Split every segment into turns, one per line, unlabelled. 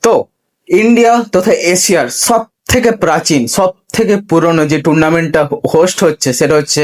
তো ইন্ডিয়া তথা এশিয়ার সব থেকে প্রাচীন সব থেকে পুরনো যে টুর্নামেন্টটা হোস্ট হচ্ছে সেটা হচ্ছে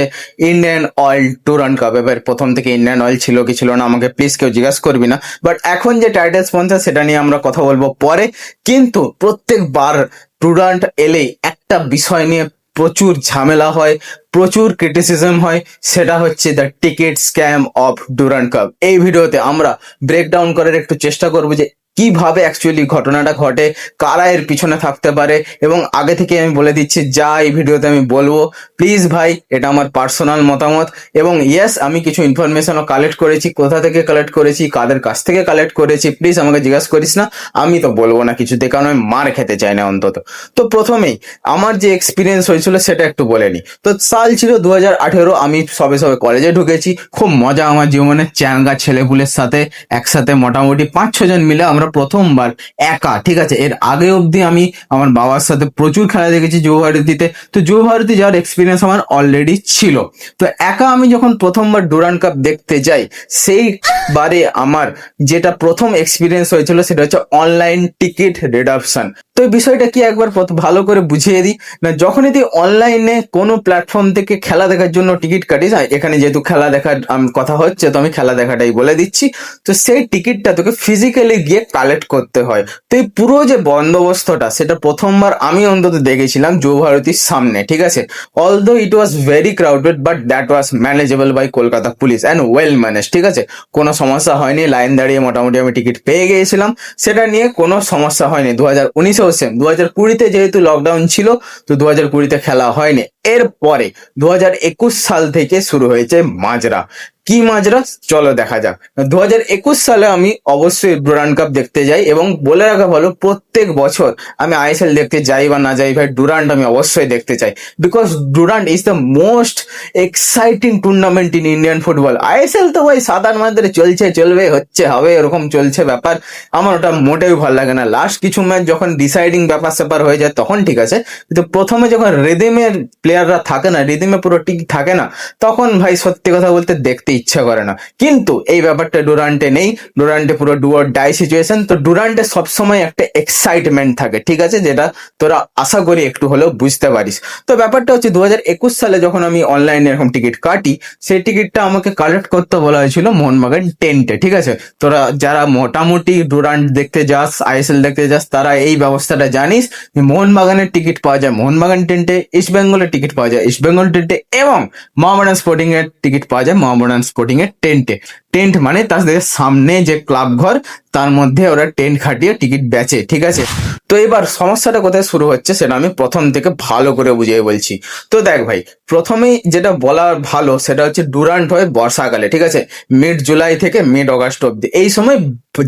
ইন্ডিয়ান অয়েল ডুরান্ড কাপ। এবার প্রথম থেকে ইন্ডিয়ান অয়েল ছিল কি ছিল না আমাকে প্লিজ কেউ জিজ্ঞাসা করবি না, বাট এখন যে টাইটেল স্পন্সর সেটা নিয়ে আমরা কথা বলবো পরে। কিন্তু প্রত্যেকবার ডুরান্ড এলেই একটা বিষয় নিয়ে প্রচুর ঝামেলা হয়, প্রচুর ক্রিটিসিজম হয়, সেটা হচ্ছে the ticket scam of Durand cup. এই ভিডিওতে আমরা ব্রেকডাউন করার একটু চেষ্টা করবো যে কিভাবে অ্যাকচুয়ালি ঘটনাটা ঘটে, কারা এর পিছনে থাকতে পারে। এবং আগে থেকে আমি বলে দিচ্ছি যা এই ভিডিওতে আমি বলবো প্লিজ ভাই এটা আমার পার্সোনাল মতামত। এবং ইয়েস আমি কিছু ইনফরমেশনও কালেক্ট করেছি, কোথা থেকে কালেক্ট করেছি, কাদের কাছ থেকে কালেক্ট করেছি প্লিজ আমাকে জিজ্ঞাসা করিস না, আমি তো বলবো না কিছুতে, কারণ আমি মার খেতে চাই না অন্তত। তো প্রথমেই আমার যে এক্সপিরিয়েন্স হয়েছিল সেটা একটু বলে নি। তো সাল ছিল 2018, আমি সবে সবে কলেজে ঢুকেছি, খুব মজা আমার জীবনে, চ্যাংগা ছেলেপুলের সাথে একসাথে মোটামুটি 5-6 জন মিলে আমরা প্রথমবার একা, ঠিক আছে, এর আগে অবধি আমি আমার বাবার সাথে প্রচুর খেলা দেখেছি যুব ভারতীতে, তো যুব ভারতী যাওয়ার এক্সপিরিয়েন্স আমার অলরেডি ছিল। তো একা আমি যখন প্রথমবার ডুরান্ড কাপ দেখতে যাই সেইবারে আমার যেটা প্রথম এক্সপিরিয়েন্স হয়েছিল সেটা হচ্ছে অনলাইন টিকিট রিডাপশন। তো এই বিষয়টা কি একবার ভালো করে বুঝিয়ে দিই না। যখনই তুই অনলাইনে কোনো প্ল্যাটফর্ম থেকে খেলা দেখার জন্য টিকিট কাটিস, এখানে যেহেতু খেলা দেখার কথা হচ্ছে তো আমি খেলা দেখাটাই বলে দিচ্ছি, তো সেই টিকিটটা তোকে ফিজিক্যালি গিয়ে কালেক্ট করতে হয়। তো এই পুরো যে বন্দোবস্তটা সেটা প্রথমবার আমি অন্তত দেখেছিলাম যুব ভারতীর সামনে, ঠিক আছে। Although it was very crowded but that was manageable by Kolkata police and well manage, ঠিক আছে। কোনো সমস্যা হয়নি, লাইন দাঁড়িয়ে মোটামুটি আমি টিকিট পেয়ে গিয়েছিলাম, সেটা নিয়ে কোনো সমস্যা হয়নি। 2019-এও সেম, 2020-তে যেহেতু লকডাউন ছিল তো 2020-তে খেলা হয়নি। এরপরে 2021 সাল থেকে শুরু হয়েছে মাজরা। কি মাজরা চলো দেখা যাক। 2021 সালে আমি অবশ্যই ডুরান্ড কাপ দেখতে যাই, এবং বলে রাখা ভালো প্রত্যেক বছর আমি আইএসএল দেখতে যাই বা না যাই ভাই ডুরান্ড আমি অবশ্যই দেখতে চাই, because Durand is the most exciting tournament in Indian football. ISL তো ভাই সাধারণ মাত্রায় চলছে, চলবে, হচ্ছে, হবে, এরকম চলছে ব্যাপার, আমার ওটা মোটেও ভালো লাগে না। লাস্ট কিছু ম্যাচ যখন ডিসাইডিং ব্যাপার স্যাপার হয়ে যায় তখন ঠিক আছে, কিন্তু প্রথমে যখন রিদিমের প্লেয়াররা থাকে না, রিদিমে পুরো ঠিক থাকে না, তখন ভাই সত্যি কথা বলতে দেখতে ইচ্ছা করে না। কিন্তু এই ব্যাপারটা ডুরান্টে নেই, ডুরান্টে পুরো ডু অর ডাই সিচুয়েশন। তো ডুরান্টে সবসময় একটা এক্সাইটমেন্ট থাকে, ঠিক আছে, যেটা তোরা আশা করি একটু হলেও বুঝতে পারিস। তো ব্যাপারটা হচ্ছে 2021 সালে যখন আমি অনলাইনে এরকম টিকিট কাটি, সেই টিকিটটা আমাকে কালেক্ট করতে বলা হয়েছিল মোহনবাগান টেন্টে, ঠিক আছে। তোরা যারা মোটামুটি ডুরান্ট দেখতে যাস, আইএসএল দেখতে যাস, তারা এই ব্যবস্থাটা জানিস যে মোহনবাগানের টিকিট পাওয়া যায় মোহনবাগান টেন্টে, ইস্ট বেঙ্গলের টিকিট পাওয়া যায় ইস্ট বেঙ্গল টেন্টে, এবং মোহামেডান স্পোর্টিং এর টিকিট পাওয়া যায় মোহামেডান স্পোর্টিং এর টেন্টে। টেন্ট মানে তাদের সামনে যে ক্লাব ঘর তার মধ্যে ওরা টেন্ট খাটিয়ে টিকিট বেচে, ঠিক আছে। তো এবার সমস্যাটা কোথায় শুরু হচ্ছে সেটা আমি প্রথম থেকে ভালো করে বুঝিয়ে বলছি। তো দেখ ভাই, প্রথমেই যেটা বলা ভালো সেটা হচ্ছে ডুরান্ট হয় বর্ষাকালে, ঠিক আছে, মিড জুলাই থেকে মিড অগাস্ট অব্দি। এই সময়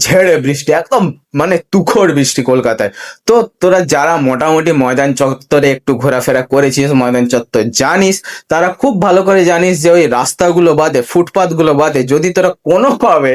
ঝেড়ে বৃষ্টি, একদম মানে তুখোড় বৃষ্টি কলকাতায়। তো তোরা যারা মোটামুটি ময়দান চত্বরে একটু ঘোরাফেরা করেছিস, ময়দান চত্বর জানিস, তারা খুব ভালো করে জানিস যে ওই রাস্তাগুলো বাদে, ফুটপাথ গুলো বাদে যদি তোরা কোনোভাবে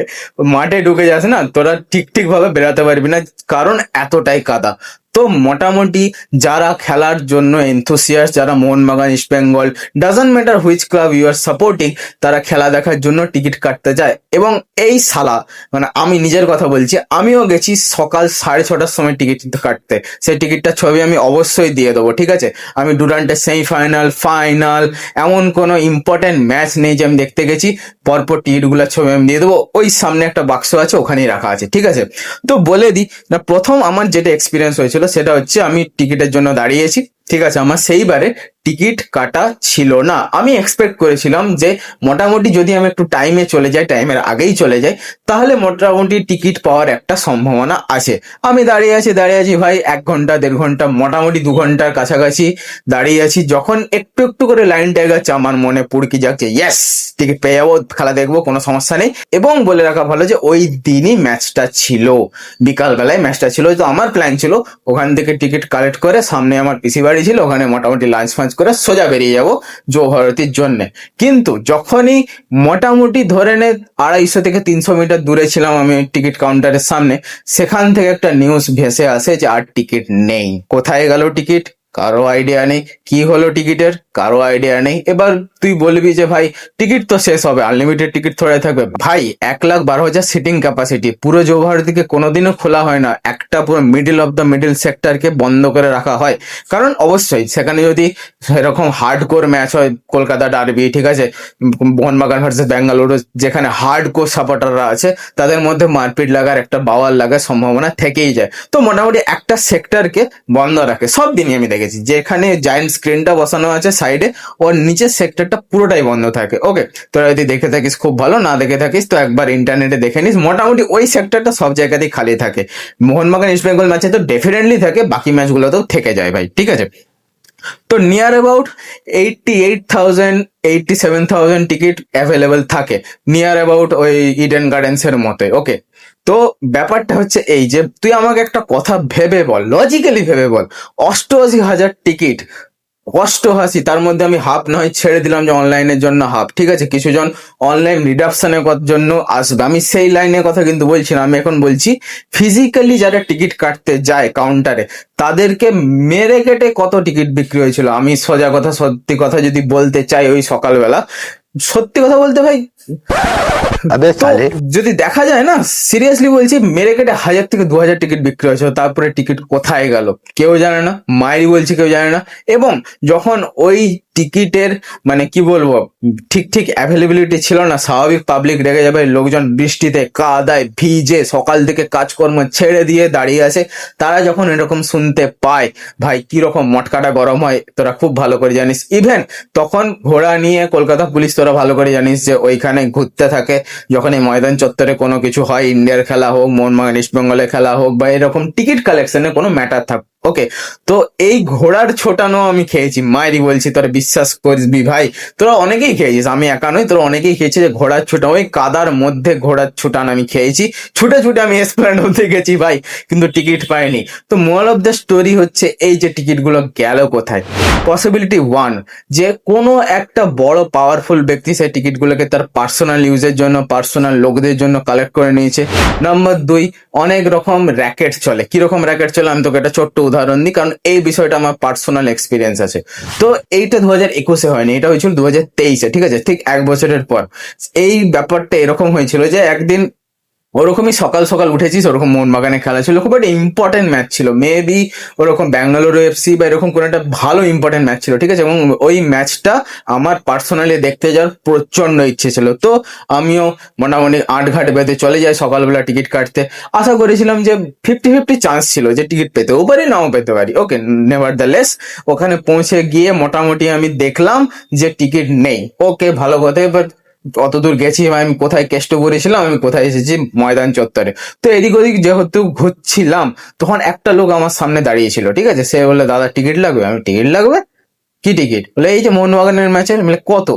মাঠে ঢুকে যাস না, তোরা ঠিক ভাবে বেরাতে পারবি না, কারণ এতটাই কাদা। তো মোটামুটি যারা খেলার জন্য এনথুসিয়াস্ট, যারা Mohun Bagan, East Bengal, doesn't matter which club you are supporting, তারা খেলা দেখার জন্য টিকিট কাটতে যায়। এবং এই সালা মানে আমি নিজের কথা বলছি, আমিও গেছি সকাল 6:30টার সময় টিকিট কাটতে, সেই টিকিটটার ছবি আমি অবশ্যই দিয়ে দেবো, ঠিক আছে। আমি ডুরান্টের সেমিফাইনাল, ফাইনাল, এমন কোনো ইম্পর্টেন্ট ম্যাচ নেই যে আমি দেখতে গেছি, পরপর টিকিটগুলোর ছবি আমি দিয়ে দেবো, ওই সামনে একটা বাক্স আছে ওখানেই রাখা আছে, ঠিক আছে। তো বলে দিই না, প্রথম আমার যেটা এক্সপিরিয়েন্স হয়েছিল সেটা হচ্ছে আমি টিকিটের জন্য দাঁড়িয়েছি, ঠিক আছে। আমার সেইবারে টিকিট কাটা ছিল না। আমি এক্সপেক্ট করেছিলাম যে মোটামুটি যদি আমি একটু টাইমে চলে যাই, টাইমের আগেই চলে যাই, তাহলে মোটামুটি টিকিট পাওয়ার একটা সম্ভাবনা আছে। আমি দাঁড়িয়ে আছি ভাই 1 ঘন্টা 1.5 ঘন্টা, মোটামুটি 2 ঘন্টার কাছাকাছি দাঁড়িয়ে আছি। যখন একটু একটু করে লাইনটা এগাচ্ছে আমার মনে পুড়কি যাচ্ছে, ইয়েস টিকিট পেয়ে যাবো, খেলা দেখবো, কোনো সমস্যা নেই। এবং বলে রাখা ভালো যে ওই দিনই ম্যাচটা ছিল, বিকালবেলায় ম্যাচটা ছিল। তো আমার প্ল্যান ছিল ওখান থেকে টিকিট কালেক্ট করে, সামনে আমার পিসি বাড়ি ছিল, ওখানে মোটামুটি লাঞ্চ ফাঞ্চ করে সোজা বেরিয়ে যাব যুব ভারতীর জন্য। কিন্তু যখনই মোটামুটি ধরে নে 250 থেকে 300 মিটার দূরে ছিলাম আমি টিকিট কাউন্টারের সামনে, সেখান থেকে একটা নিউজ ভেসে আসে যে আর টিকিট নেই। কোথায় গেল টিকিট? কারো আইডিয়া নেই। কি হলো টিকিটের, কারো আইডিয়া নেই। এবার তুই বলবি যে ভাই টিকিট তো শেষ হবে, আনলিমিটেড টিকিট থোড়াই থাকবে। ভাই 1,12,000 সিটিং ক্যাপাসিটি, পুরো যৌভারতীকে কোনোদিনও খোলা হয় না, একটা পুরো মিডিল অফ দ্য মিডিল সেক্টরকে বন্ধ করে রাখা হয়। কারণ অবশ্যই সেখানে যদি সেরকম হার্ডকোর ম্যাচ হয়, কলকাতা ডার্বি, ঠিক আছে, মোহনবাগান ভার্সেস বেঙ্গালুরু, যেখানে হার্ডকোর সাপোর্টাররা আছে, তাদের মধ্যে মারপিট লাগার, একটা বাওয়ার লাগার সম্ভাবনা থেকেই যায়। তো মোটামুটি একটা সেক্টরকে বন্ধ রাখে সব দিনই। আমি দেখেছি যেখানে জায়েন্ট স্ক্রিনটা বসানো আছে সাইডে, ওর নিচের সেক্টরটা পুরোটাই বন্ধ থাকে। ওকে, তোরা যদি দেখে থাকিস খুব ভালো, না দেখে থাকিস তো একবার ইন্টারনেটে দেখে নিস। মোটামুটি ওই সেক্টরটা সব জায়গাতেই খালি থাকে। মোহনবাগান ইস্ট বেঙ্গল ম্যাচে তো ডেফিনেটলি থাকে, বাকি ম্যাচগুলোতেও থেকে যায় ভাই, ঠিক আছে। তো নিয়ার অ্যাবাউট 88,000 87,000 টিকিট অ্যাভেলেবেল থাকে, নিয়ার অ্যাবাউট ওই ইডেন গার্ডেন্স এর মতে। ওকে, তো ব্যাপারটা হচ্ছে এই যে তুই আমাকে একটা কথা ভেবে বল, লজিক্যালি ভেবে বল, 88,000 টিকিট, অষ্টআশি, তার মধ্যে আমি হাফ নয় ছেড়ে দিলাম যে অনলাইনের জন্য হাফ, ঠিক আছে, কিছুজন অনলাইন রিডাকশনের জন্য আসবে, আমি সেই লাইনের কথা কিন্তু বলছি না। আমি এখন বলছি ফিজিক্যালি যারা টিকিট কাটতে যায় কাউন্টারে, তাদেরকে মেরে কেটে কত টিকিট বিক্রি হয়েছিল। আমি সোজা কথা সত্যি কথা যদি বলতে চাই, ওই সকালবেলা সত্যি কথা বলতে ভাই,
अबे
তো
साले
যদি দেখা যায় না, সিরিয়াসলি বলছি, মেরে কেটে 1,000 থেকে 2,000 টিকিট বিক্রি হয়েছে। তারপরে টিকিট কোথায় গেল কেউ জানে না, মায়েরই বলছি কেউ জানে না। এবং যখন ওই টিকিটের মানে কি বলবো, ঠিক ঠিক অ্যাভেলেবিলিটি ছিল না, স্বাভাবিক পাবলিক রেগে যাবে, লোকজন বৃষ্টিতে কাদায় ভিজে সকাল থেকে কাজকর্ম ছেড়ে দিয়ে দাঁড়িয়ে আছে, তারা যখন এরকম শুনতে পায়, ভাই কিরকম মটকাটা গরম হয় তোরা খুব ভালো করে জানিস। ইভেন তখন ঘোড়া নিয়ে কলকাতা পুলিশ, তোরা ভালো করে জানিস যে ওইখানে ঘুরতে থাকে, যখন এই ময়দান চত্বরে কোনো কিছু হয়, ইন্ডিয়ার খেলা হোক, মোহনবাগান ইস্ট বেঙ্গলের খেলা হোক, বা এরকম টিকিট কালেকশনে কোনো ম্যাটার থাক। ওকে, তো এই ঘোড়ার ছোটানো আমি খেয়েছি, মায়েরই বলছি, তোরা বিশ্বাস করবি ভাই, তোরা অনেকেই খেয়েছিস, আমি একা নই, তোরা অনেকেই খেয়েছিস যে ঘোড়ার ছোটানো, ওই কাদার মধ্যে ঘোড়ার ছোটান আমি খেয়েছি। ছুটে ছুটে আমি এসপ্ল্যানেড অবধি গেছি ভাই, কিন্তু টিকিট পাইনি। তো মোরাল অফ দ্য স্টোরি হচ্ছে এই যে টিকিটগুলো গেল কোথায়। পসিবিলিটি ওয়ান, যে কোনো একটা বড় পাওয়ারফুল ব্যক্তি সেই টিকিটগুলোকে তার পার্সোনাল ইউজের জন্য, পার্সোনাল লোকদের জন্য কালেক্ট করে নিয়েছে। নাম্বার দুই, অনেক রকম র্যাকেট চলে। কিরকম র্যাকেট চলে আমি তোকে একটা ছোট্ট উদাহরণ দিই, কারণ এই বিষয়টা আমার পার্সোনাল এক্সপিরিয়েন্স আছে। তো এইটা 2021-এ হয়নি, এটা হয়েছিল 2023-এ, ঠিক আছে, ঠিক 1 বছরের পর। এই ব্যাপারটা এরকম হয়েছিল যে একদিন ওরকমই সকাল সকাল উঠেছিস, ওরকম মোহনবাগানে খেলা ছিল, খুব একটা ইম্পর্টেন্ট ম্যাচ ছিল, মেবি ওরকম ব্যাঙ্গালোর এফসি বা এরকম কোনো একটা ভালো ইম্পর্টেন্ট ম্যাচ ছিল, ঠিক আছে, এবং ওই ম্যাচটা আমার পার্সোনালি দেখতে যাওয়ার প্রচন্ড ইচ্ছে ছিল। তো আমিও মোটামুটি 8 ঘাট বেঁধে চলে যাই সকালবেলা টিকিট কাটতে। আশা করেছিলাম যে 50-50 চান্স ছিল যে টিকিট পেতেও পারি, নাও পেতে পারি। ওকে, নেভার দ্য লেস, ওখানে পৌঁছে গিয়ে মোটামুটি আমি দেখলাম যে টিকিট নেই। ওকে, ভালো কথা। এবার অতদূর গেছি, আমি কোথায় কেষ্টপুরে ছিলাম, আমি কোথায় এসেছি ময়দান চত্বরে। তো এদিক ওদিক যেহেতু ঘুরছিলাম, তখন একটা লোক আমার সামনে দাঁড়িয়েছিল, ঠিক আছে, সে বললো দাদা টিকিট লাগবে। আমি টিকিট লাগবে, কি টিকিট? বলে এই যে মোহনবাগানের ম্যাচের। বলে কত?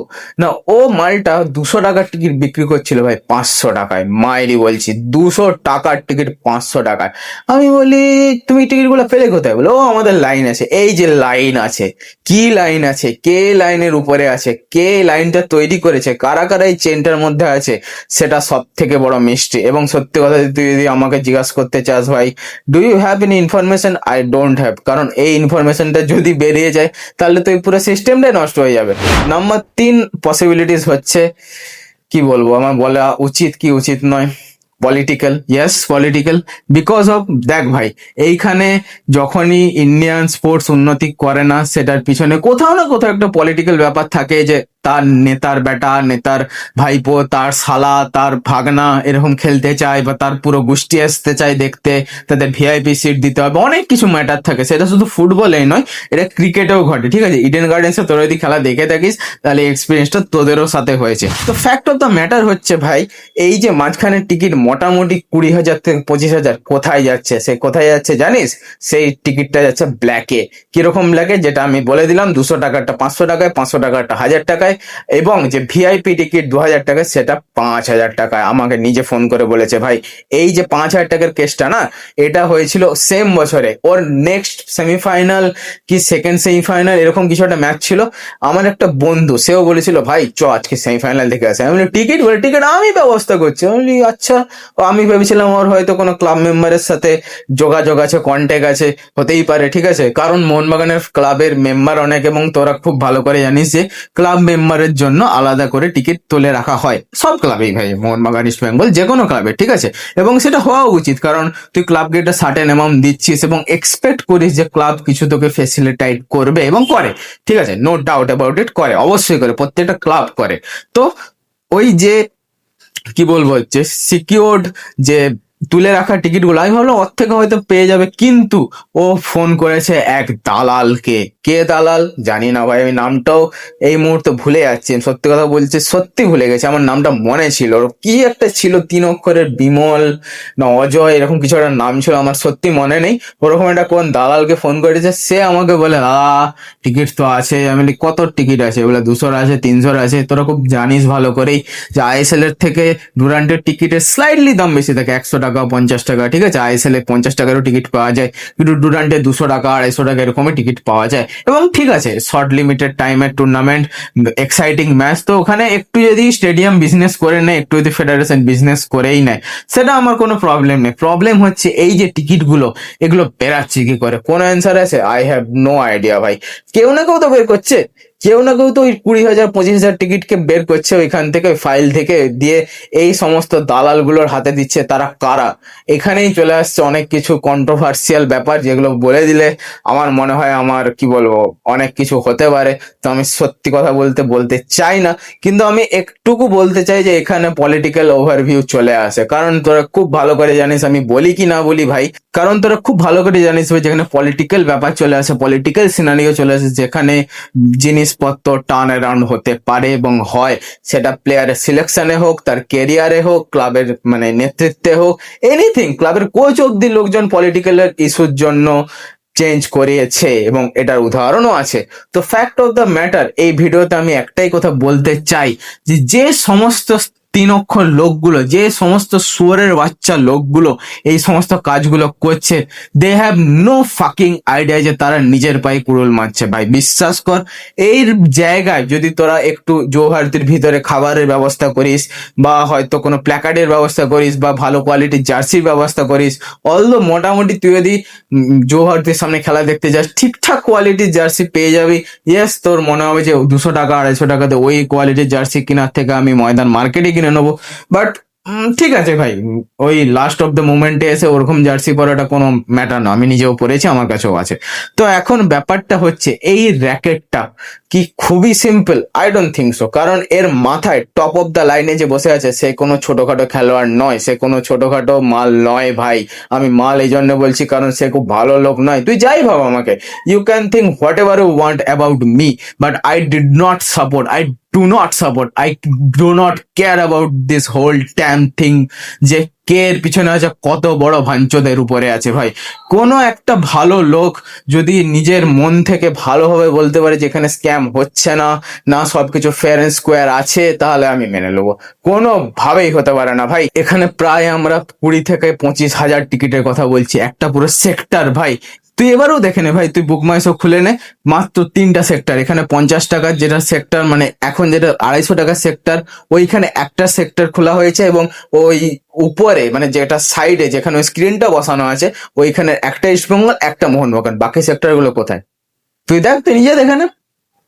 না, ও মালটা 200 টাকার টিকিট বিক্রি করছিল ভাই 500 টাকায়। মায়েরই বলছি, 200 টাকার টিকিট 500 টাকায়। আমি বলি তুমি টিকিট গুলো পেলে কোথায়? বলে ও আমাদের লাইন আছে। এই যে লাইন আছে, কি লাইন আছে, কে লাইনের উপরে আছে, কে লাইনটা তৈরি করেছে, কারা কারা এই চেনটার মধ্যে আছে, সেটা সব থেকে বড় মিস্ট্রি। এবং সত্যি কথা তুই যদি আমাকে জিজ্ঞাসা করতে চাস ভাই, do you have any information, I don't have. কারণ এই ইনফরমেশনটা যদি বেরিয়ে যায়, তাহলে তো এই পুরো সিস্টেমটাই নষ্ট হয়ে যাবে। নাম্বার 3 পসিবিলিটিস হচ্ছে, কি বলবো, আমার বলা উচিত কি উচিত নয়, political. Yes, political. Because of, দেখ ভাই, এইখানে যখনই ইন্ডিয়ান স্পোর্টস উন্নতি করে না, সেটার পিছনে কোথাও না কোথাও একটা পলিটিক্যাল ব্যাপার থাকে, যে তার নেতার বেটা, নেতার ভাইপো, তার শালা, তার ভাগনা এরকম খেলতে চায়, বা তার পুরো গোষ্ঠী আসতে চায় দেখতে, তাদের ভিআইপি সিট দিতে হবে, অনেক কিছু ম্যাটার থাকে। সেটা শুধু ফুটবলেই নয়, এটা ক্রিকেটেও ঘটে, ঠিক আছে। ইডেন গার্ডেন্সে তোরা যদি খেলা দেখে থাকিস, তাহলে এক্সপিরিয়েন্সটা তোদেরও সাথে হয়েছে। তো ফ্যাক্ট অফ দ্য ম্যাটার হচ্ছে ভাই, এই যে মাঝখানে টিকিট মোটামুটি 20,000 থেকে 25,000 কোথায় যাচ্ছে? সে কোথায় যাচ্ছে জানিস? সেই টিকিটটা যাচ্ছে ব্ল্যাকে। কিরকম ব্ল্যাকে? যেটা আমি বলে দিলাম, 200 টাকারটা 500 টাকায়, 500 টাকারটা 1,000 টাকায়, এবং যে ভিআইপি টিকিট 2,000 টাকা সেটা 5,000 টাকা। আমাকে নিজে ফোন করে বলেছে ভাই এই যে 5,000 টাকার কেসটা না, এটা হয়েছিল সেম বছরে, ওর নেক্সট সেমিফাইনাল কি সেকেন্ড সেমিফাইনাল এরকম কিছু একটা ম্যাচ ছিল। আমার একটা বন্ধু সেও বলেছিল ভাই চ আজকে সেমিফাইনাল দেখে আসে। আমি বলি টিকিট, বলে টিকিট আমি ব্যবস্থা করছি। আমি বলি আচ্ছা। ও আমি ভেবেছিলাম ওর হয়তো কোনো ক্লাব মেম্বারের সাথে যোগাযোগ আছে, কন্ট্যাক্ট আছে, হতেই পারে, ঠিক আছে, কারণ মোহনবাগানের ক্লাবের মেম্বার অনেক এবং তোরা খুব ভালো করে জানিস যে ক্লাব মেম্বারের জন্য আলাদা করে টিকিট তুলে রাখা হয় সব ক্লাবেই ভাই, মোহনবাগান, ইস্ট বেঙ্গল, যে কোনো ক্লাবে, ঠিক আছে। এবং সেটা হওয়া উচিত, কারণ তুই ক্লাবকে একটা সার্টেন অ্যামাউন্ট দিচ্ছিস এবং এক্সপেক্ট করিস যে ক্লাব কিছু তোকে ফেসিলিটেট করবে, এবং করে, ঠিক আছে, নো ডাউট অ্যাবাউট ইট, করে, অবশ্যই করে, প্রত্যেকটা ক্লাব করে। তো ওই যে কি বলবো, যে সিকিউরড যে তুলে রাখা টিকিটগুলো, আমি ভাবলাম ওর থেকে হয়তো পেয়ে যাবে, কিন্তু ও ফোন করেছে এক দালালকে। কে দালাল জানি না ভাই, আমি নামটাও এই মুহূর্তে ভুলে যাচ্ছি, আমি সত্যি কথা বলছি, সত্যি ভুলে গেছি। আমার নামটা মনে ছিল, ওর কি একটা ছিল 3 অক্ষরের, বিমল না অজয়, এরকম কিছু একটা নাম ছিল, আমার সত্যি মনে নেই। ওরকম একটা কোন দালালকে ফোন করেছে, সে আমাকে বলে টিকিট তো আছে। আমি বলি কত টিকিট আছে? বলে 200 আছে, 300 আছে। তোরা খুব জানিস ভালো করেই যে আইএসএল এর থেকে ডুরান্টের টিকিটের স্লাইডলি দাম বেশি থাকে, 100 টাকা, 50 টাকা, ঠিক আছে। আইএসএল এ 50 টাকারও টিকিট পাওয়া যায়, কিন্তু ডুরান্টে 200 টাকা, 250 টাকা এরকমই টিকিট পাওয়া যায়। এবং ঠিক আছে, শর্ট লিমিটেড টাইমের টুর্নামেন্ট, এক্সাইটিং ম্যাচ, তো ওখানে একটু যদি স্টেডিয়াম বিজনেস করে নেয়, একটু যদি ফেডারেশন বিজনেস করেই নেয়, সেটা আমার কোনো প্রবলেম নেই। প্রবলেম হচ্ছে এই যে টিকিটগুলো, এগুলো বেরাচ্ছে কি করে? কোন অ্যান্সার আছে? আই হ্যাভ নো আইডিয়া ভাই। কেউ না কেউ তো বের করছে, কেউ না কেউ তো ওই 20,000 25,000 টিকিটকে বের করছে ওইখান থেকে, ওই ফাইল থেকে, দিয়ে এই সমস্ত দালালগুলোর হাতে দিচ্ছে। তারা কারা? এখানেই চলে আসছে অনেক কিছু কন্ট্রোভার্সিয়াল ব্যাপার, যেগুলো বলে দিলে আমার মনে হয় আমার কি বলবো অনেক কিছু হতে পারে। তো আমি সত্যি কথা বলতে চাই না, কিন্তু আমি একটুকু বলতে চাই যে এখানে পলিটিক্যাল ওভারভিউ চলে আসে, কারণ তোরা খুব ভালো করে জানিস আমি বলি কি না বলি ভাই, কারণ তোরা খুব ভালো করে জানিস ভাই, যেখানে পলিটিক্যাল ব্যাপার চলে আসে, পলিটিক্যাল সিনারিও চলে আসে, যেখানে জিনিসপত্র টার্ন অ্যারাউন্ড হতে পারে এবং হয়, সেটা প্লেয়ারের সিলেকশনে হোক, তার কেরিয়ারে হোক, ক্লাবের মানে নেতৃত্বে হোক, এনিথিং, ক্লাবের কোচ অব্দি লোকজন পলিটিক্যাল ইস্যুর জন্য চেঞ্জ করিয়েছে, এবং এটার উদাহরণও আছে। তো ফ্যাক্ট অফ দ্য ম্যাটার, এই ভিডিওতে আমি একটাই কথা বলতে চাই, যে যে সমস্ত 3 অক্ষর লোকগুলো, যে সমস্ত শুয়োরের বাচ্চা লোকগুলো এই সমস্ত কাজগুলো করছে, they have no fucking idea যে তারা নিজের পায়ে কুড়ুল মারছে। ভাই বিশ্বাস কর, এই জায়গায় যদি তোরা একটু জৌহারতির ভিতরে খাবারের ব্যবস্থা করিস, বা হয়তো কোনো প্ল্যাকার্ডের ব্যবস্থা করিস, বা ভালো কোয়ালিটির জার্সির ব্যবস্থা করিস, অলদো মোটামুটি তুই যদি জৌহারতির সামনে খেলা দেখতে যাস, ঠিকঠাক কোয়ালিটির জার্সি পেয়ে যাবি। ইয়েস, তোর মনে হবে যে 200 টাকা 250 টাকাতে ওই কোয়ালিটির জার্সি কেনার থেকে আমি ময়দান মার্কেটে কিনে নেবো। বাট ঠিক আছে ভাই, ওই লাস্ট অফ দ্য মোমেন্টে এসে ওরকম জার্সি পরাটা কোনো ম্যাটার না, আমি নিজেও পরেছি, আমার কাছেও আছে। তো এখন ব্যাপারটা হচ্ছে এই র্যাকেটটা কি খুবই simple? I don't think so, কারণ এর মাথায় টপ অফ দ্য লাইনে যে বসে আছে সে কোনো ছোটখাটো খেলোয়াড় নয়, সে কোনো ছোটখাটো মাল নয় ভাই। আমি মাল এই জন্য বলছি কারণ সে খুব ভালো লোক নয়। তুই যাই ভাব আমাকে, you can think whatever you want about me, but I did not support, I do not care about this whole damn thing, যে কে এর পিছনে আছে, কত বড় ভাঞ্চদের উপরে আছে ভাই। কোনো একটা ভালো লোক যদি নিজের মন থেকে ভালোভাবে বলতে পারে যে এখানে স্ক্যাম হচ্ছে না, না সবকিছু ফেয়ার এন্ড স্কোয়ার আছে, তাহলে আমি মেনে নেবো। কোনোভাবেই হতে পারে না ভাই। এখানে প্রায় আমরা 20 থেকে 25,000 টিকিটের কথা বলছি, একটা পুরো সেক্টর ভাই। তুই এবারেও দেখে নে ভাই, তুই বুক মাই শো খুলে নে, মাত্র 3টা সেক্টর। এখানে 50 টাকার যেটা সেক্টর, মানে এখন যেটা 250 টাকার সেক্টর, ওইখানে একটা সেক্টর খোলা হয়েছে, এবং ওই উপরে মানে যেটা সাইডে যেখানে ওই স্ক্রিনটা বসানো আছে, ওইখানে একটা ইস্টবেঙ্গল, একটা মোহনবাগান, বাকি সেক্টর গুলো কোথায়? তুই দেখ, তুই নিজে দেখে নে।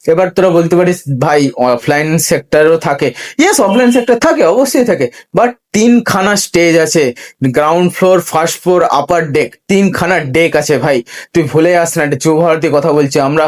এবার তোরা বলতে পারিস ভাই অফলাইন সেক্টরও থাকে, ইয়েস অফলাইন সেক্টর থাকে, অবশ্যই থাকে, বাট 3খানা স্টেজ আছে, ground floor, first floor, upper deck, 3খানা ডেক আছে ভাই। তুই ভুলে যাস না, এটা চৌভারতীর কথা বলছি আমরা,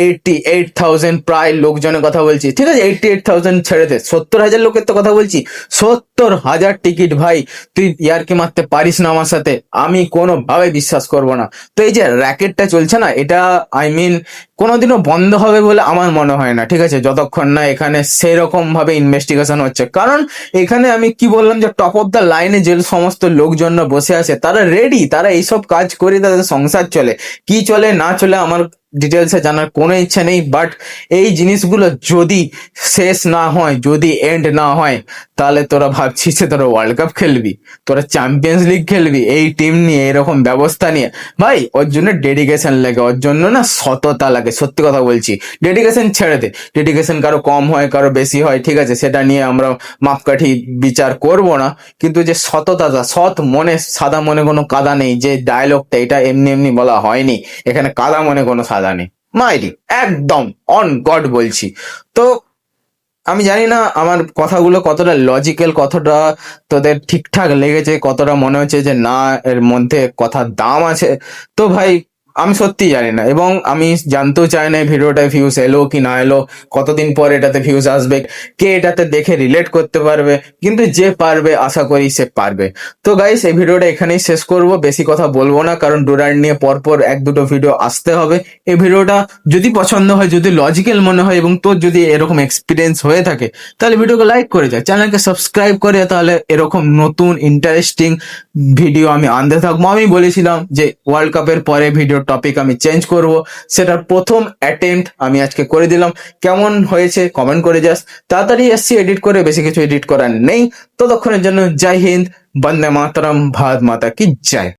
88,000 প্রায় লোকজনের কথা বলছি, ঠিক আছে, 88,000 ছেড়ে দে, 70,000 লোকের তো কথা বলছি, 70,000 টিকিট ভাই। তুই ইয়ারকি মারতে পারিস না আমার সাথে? আমি কোনোভাবে বিশ্বাস করব না। তো এই যে র্যাকেটটা চলছে না, এটা আই মিন কোনোদিনও বন্ধ হবে বলে আমার মনে হয় না, ঠিক আছে, যতক্ষণ না এখানে সেরকম ভাবে ইনভেস্টিগেশন হচ্ছে। কারণ এখানে আমি কি বললাম, যে টপ অফ দ্য লাইনে যে সমস্ত লোকজন বসে আছে, তারা রেডি, তারা এইসব কাজ করে তাদের সংসার চলে। কি চলে না চলে আমার ডিটেলসে জানার কোনো ইচ্ছা নেই, বাট এই জিনিসগুলো যদি শেষ না হয়, যদি এন্ড না হয়, তাহলে তোরা ভাবছিস যে তোরা ওয়ার্ল্ড কাপ খেলবি, তোরা চ্যাম্পিয়ন্স লিগ খেলবি এই টিম নিয়ে, এরকম ব্যবস্থা নিয়ে? ভাই ওর জন্য ডেডিকেশন লাগে, ওর জন্য না সততা লাগে, সত্যি কথা বলছি। ডেডিকেশন ছেড়ে দে, ডেডিকেশন কারো কম হয় কারো বেশি হয়, ঠিক আছে, সেটা নিয়ে আমরা মাপকাঠি বিচার করব না, কিন্তু যে সততাটা, সৎ মনে সাদা মনে কোনো কাদা নেই, যে ডায়লগটা এটা এমনি এমনি বলা হয়নি, এখানে কাদা মনে কোনো সাদা নেই, মাইরি একদম অন গড বলছি। তো আমি জানি না আমার কথাগুলো কতটা লজিক্যাল, কতটা তোদের ঠিকঠাক লেগেছে, কতটা মনে হচ্ছে যে না এর মধ্যে কথার দাম আছে। তো ভাই আমি সত্যি জানি না, এবং আমি জানতেও চাই না এই ভিডিওটায় ভিউজ এলো কি না এলো, কতদিন পর এটাতে ভিউজ আসবে, কে এটাতে দেখে রিলেট করতে পারবে, কিন্তু যে পারবে আশা করি সে পারবে। তো গাইস এই ভিডিওটা এখানেই শেষ করব, বেশি কথা বলবো না, কারণ ডুরান্ড নিয়ে পরপর এক দুটো ভিডিও আসতে হবে। এই ভিডিওটা যদি পছন্দ হয়, যদি লজিক্যাল মনে হয়, এবং তোর যদি এরকম এক্সপিরিয়েন্স হয়ে থাকে, তাহলে ভিডিওকে লাইক করে যা, চ্যানেলকে সাবস্ক্রাইব করে, তাহলে এরকম নতুন ইন্টারেস্টিং ভিডিও আমি আনতে থাকবো। আমি বলেছিলাম যে ওয়ার্ল্ড কাপের পরে ভিডিও টপিক আমি চেঞ্জ করব, সেটার প্রথম অ্যাটেম্প্ট আমি আজকে করে দিলাম। কেমন হয়েছে কমেন্ট করে যাস। তাড়াতাড়ি এসছি এডিট করে, বেশি কিছু এডিট করার নেই। ততক্ষণের জন্য জয় হিন্দ, বন্দে মাতরম, ভারত মাতা কি জয়।